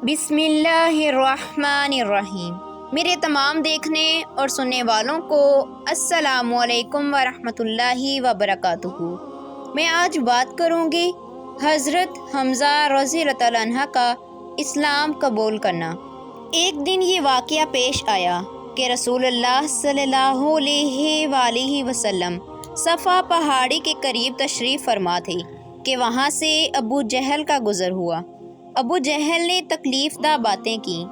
بسم اللہ الرحمن الرحیم۔ میرے تمام دیکھنے اور سننے والوں کو السلام علیکم ورحمۃ اللہ وبرکاتہ۔ میں آج بات کروں گی حضرت حمزہ رضی اللہ تعالیٰ عنہ کا اسلام قبول کرنا۔ ایک دن یہ واقعہ پیش آیا کہ رسول اللہ صلی اللہ علیہ وآلہ وسلم صفا پہاڑی کے قریب تشریف فرما تھے کہ وہاں سے ابو جہل کا گزر ہوا۔ ابو جہل نے تکلیف دہ باتیں کیں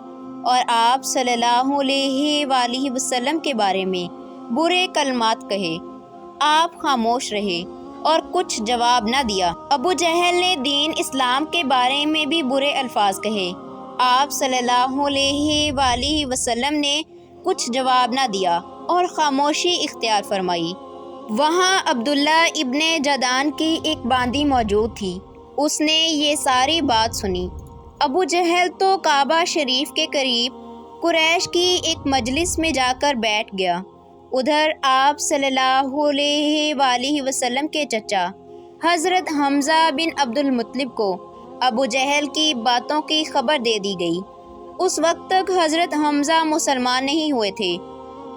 اور آپ صلی اللہ علیہ وآلہ وسلم کے بارے میں برے کلمات کہے۔ آپ خاموش رہے اور کچھ جواب نہ دیا۔ ابو جہل نے دین اسلام کے بارے میں بھی برے الفاظ کہے۔ آپ صلی اللہ علیہ وآلہ وسلم نے کچھ جواب نہ دیا اور خاموشی اختیار فرمائی۔ وہاں عبداللہ ابن جدعان کی ایک باندی موجود تھی۔ اس نے یہ ساری بات سنی۔ ابو جہل تو کعبہ شریف کے قریب قریش کی ایک مجلس میں جا کر بیٹھ گیا۔ ادھر آپ صلی اللہ علیہ وآلہ وسلم کے چچا حضرت حمزہ بن عبد المطلب کو ابو جہل کی باتوں کی خبر دے دی گئی۔ اس وقت تک حضرت حمزہ مسلمان نہیں ہوئے تھے۔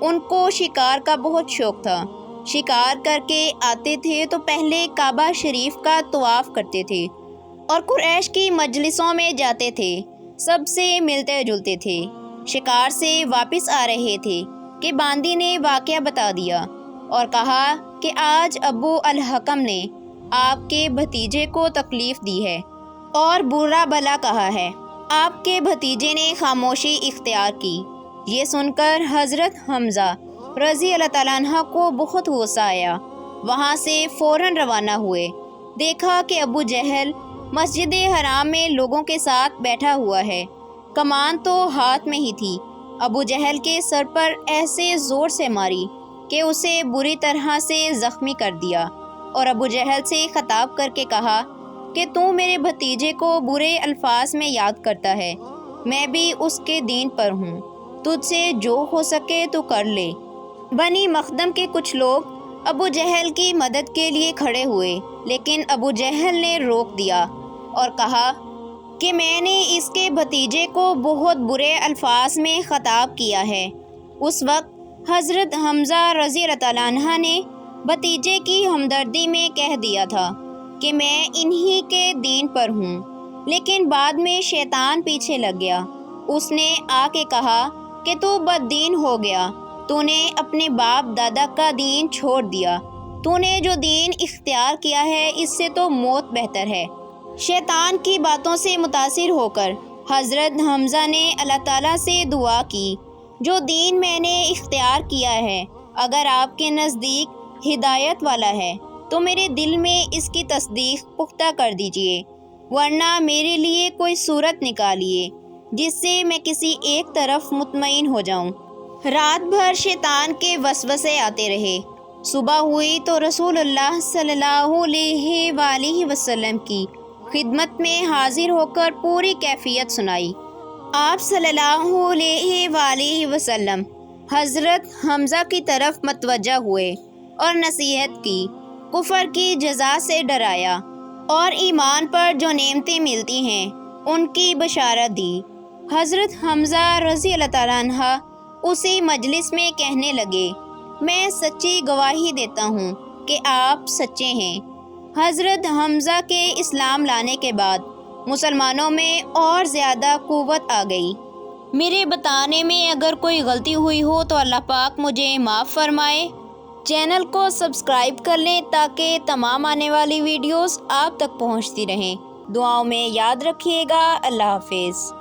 ان کو شکار کا بہت شوق تھا۔ شکار کر کے آتے تھے تو پہلے کعبہ شریف کا طواف کرتے تھے اور قریش کی مجلسوں میں جاتے تھے، سب سے ملتے جلتے تھے۔ شکار سے واپس آ رہے تھے کہ باندی نے واقعہ بتا دیا اور کہا کہ آج ابو الحکم نے آپ کے بھتیجے کو تکلیف دی ہے اور برا بھلا کہا ہے۔ آپ کے بھتیجے نے خاموشی اختیار کی۔ یہ سن کر حضرت حمزہ رضی اللہ تعالیٰ عنہ کو بہت غصہ آیا۔ وہاں سے فوراً روانہ ہوئے۔ دیکھا کہ ابو جہل مسجد حرام میں لوگوں کے ساتھ بیٹھا ہوا ہے۔ کمان تو ہاتھ میں ہی تھی۔ ابو جہل کے سر پر ایسے زور سے ماری کہ اسے بری طرح سے زخمی کر دیا اور ابو جہل سے خطاب کر کے کہا کہ تو میرے بھتیجے کو برے الفاظ میں یاد کرتا ہے، میں بھی اس کے دین پر ہوں، تجھ سے جو ہو سکے تو کر لے۔ بنی مخدم کے کچھ لوگ ابو جہل کی مدد کے لیے کھڑے ہوئے، لیکن ابو جہل نے روک دیا اور کہا کہ میں نے اس کے بھتیجے کو بہت برے الفاظ میں خطاب کیا ہے۔ اس وقت حضرت حمزہ رضی اللہ تعالیٰ عنہ نے بھتیجے کی ہمدردی میں کہہ دیا تھا کہ میں انہی کے دین پر ہوں، لیکن بعد میں شیطان پیچھے لگ گیا۔ اس نے آ کے کہا کہ تو بد دین ہو گیا، تو نے اپنے باپ دادا کا دین چھوڑ دیا، تو نے جو دین اختیار کیا ہے اس سے تو موت بہتر ہے۔ شیطان کی باتوں سے متاثر ہو کر حضرت حمزہ نے اللہ تعالیٰ سے دعا کی، جو دین میں نے اختیار کیا ہے اگر آپ کے نزدیک ہدایت والا ہے تو میرے دل میں اس کی تصدیق پختہ کر دیجئے، ورنہ میرے لیے کوئی صورت نکالیے جس سے میں کسی ایک طرف مطمئن ہو جاؤں۔ رات بھر شیطان کے وسوسے آتے رہے۔ صبح ہوئی تو رسول اللہ صلی اللہ علیہ وآلہ وسلم کی خدمت میں حاضر ہو کر پوری کیفیت سنائی۔ آپ صلی اللہ علیہ وآلہ وسلم حضرت حمزہ کی طرف متوجہ ہوئے اور نصیحت کی، کفر کی جزا سے ڈرایا اور ایمان پر جو نعمتیں ملتی ہیں ان کی بشارت دی۔ حضرت حمزہ رضی اللہ تعالیٰ عنہ اسی مجلس میں کہنے لگے، میں سچی گواہی دیتا ہوں کہ آپ سچے ہیں۔ حضرت حمزہ کے اسلام لانے کے بعد مسلمانوں میں اور زیادہ قوت آ گئی۔ میرے بتانے میں اگر کوئی غلطی ہوئی ہو تو اللہ پاک مجھے معاف فرمائے۔ چینل کو سبسکرائب کر لیں تاکہ تمام آنے والی ویڈیوز آپ تک پہنچتی رہیں۔ دعاؤں میں یاد رکھیے گا۔ اللہ حافظ۔